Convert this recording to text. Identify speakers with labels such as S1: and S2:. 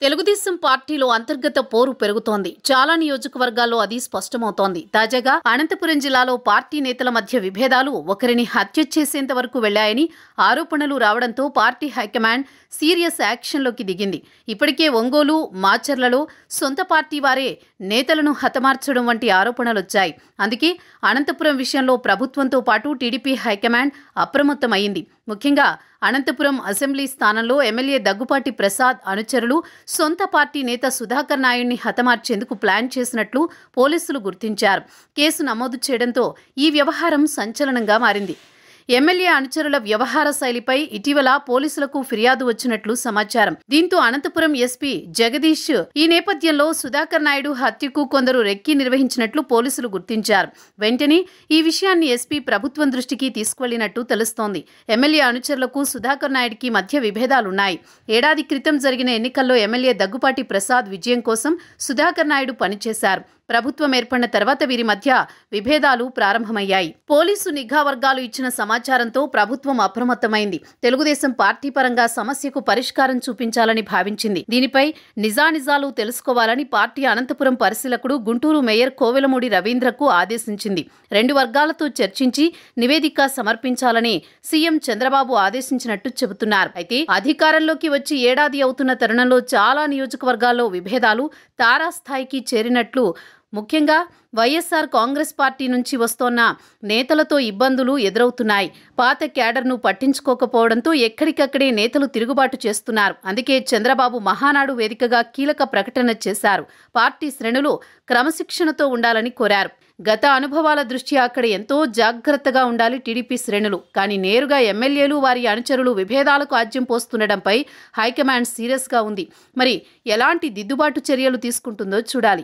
S1: తెలుగుదేశం పార్టీలో అంతర్గత పోరు పెరుగుతోంది. చాలా నియోజకవర్గాల్లో అది స్పష్టమవుతోంది. తాజాగా అనంతపురం జిల్లాలో పార్టీ నేతల మధ్య విభేదాలు ఒకరిని హత్య చేసేంత వరకు వెళ్లాయని ఆరోపణలు రావడంతో పార్టీ హైకమాండ్ సీరియస్ యాక్షన్లోకి దిగింది. ఇప్పటికే ఒంగోలు, మాచర్లలో సొంత పార్టీ వారే నేతలను హతమార్చడం వంటి ఆరోపణలొచ్చాయి. అందుకే అనంతపురం విషయంలో ప్రభుత్వంతో పాటు టీడీపీ హైకమాండ్ అప్రమత్తమైంది. ముఖ్యంగా అనంతపురం అసెంబ్లీ స్థానంలో ఎమ్మెల్యే దగ్గుపాటి ప్రసాద్ అనుచరులు సొంత పార్టీ నేత సుధాకర్ నాయుడిని హతమార్చేందుకు ప్లాన్ చేసినట్లు పోలీసులు గుర్తించారు. కేసు నమోదు చేయడంతో ఈ వ్యవహారం సంచలనంగా మారింది. ఎమ్మెల్యే అనుచరుల వ్యవహార శైలిపై ఇటీవల పోలీసులకు ఫిర్యాదు వచ్చినట్లు సమాచారం. దీంతో అనంతపురం ఎస్పీ జగదీష్ ఈ నేపథ్యంలో సుధాకర్ నాయుడు హత్యకు కొందరు రెక్కి నిర్వహించినట్లు పోలీసులు గుర్తించారు. వెంటనే ఈ విషయాన్ని ఎస్పీ ప్రభుత్వం దృష్టికి తీసుకువెళ్లినట్టు తెలుస్తోంది. ఎమ్మెల్యే అనుచరులకు సుధాకర్ నాయుడికి మధ్య విభేదాలున్నాయి. ఏడాది క్రితం జరిగిన ఎన్నికల్లో ఎమ్మెల్యే దగ్గుపాటి ప్రసాద్ విజయం కోసం సుధాకర్ నాయుడు పనిచేశారు. ప్రభుత్వం ఏర్పడిన తర్వాత వీరి మధ్య విభేదాలు ప్రారంభమయ్యాయి. పోలీసు నిఘా వర్గాలు ఇచ్చిన సమాచారంతో ప్రభుత్వం అప్రమత్తమైంది. తెలుగుదేశం పార్టీ పరంగా సమస్యకు పరిష్కారం చూపించాలని భావించింది. దీనిపై నిజానిజాలు తెలుసుకోవాలని పార్టీ అనంతపురం పరిశీలకుడు గుంటూరు మేయర్ కోవెలమూడి రవీంద్రకు ఆదేశించింది. రెండు వర్గాలతో చర్చించి నివేదిక సమర్పించాలని సీఎం చంద్రబాబు ఆదేశించినట్టు చెబుతున్నారు. అయితే అధికారంలోకి వచ్చి ఏడాది అవుతున్న తరుణంలో చాలా నియోజకవర్గాల్లో విభేదాలు తారాస్థాయికి చేరినట్లు, ముఖ్యంగా వైఎస్ఆర్ కాంగ్రెస్ పార్టీ నుంచి వస్తోన్న నేతలతో ఇబ్బందులు ఎదురవుతున్నాయి. పాత క్యాడర్ను పట్టించుకోకపోవడంతో ఎక్కడికక్కడే నేతలు తిరుగుబాటు చేస్తున్నారు. అందుకే చంద్రబాబు మహానాడు వేదికగా కీలక ప్రకటన చేశారు. పార్టీ శ్రేణులు క్రమశిక్షణతో ఉండాలని కోరారు. గత అనుభవాల దృష్ట్యా అక్కడ ఎంతో జాగ్రత్తగా ఉండాలి టీడీపీ శ్రేణులు. కానీ నేరుగా ఎమ్మెల్యేలు, వారి అనుచరులు విభేదాలకు ఆజ్యం పోస్తుండటంపై హైకమాండ్ సీరియస్గా ఉంది. మరి ఎలాంటి దిద్దుబాటు చర్యలు తీసుకుంటుందో చూడాలి.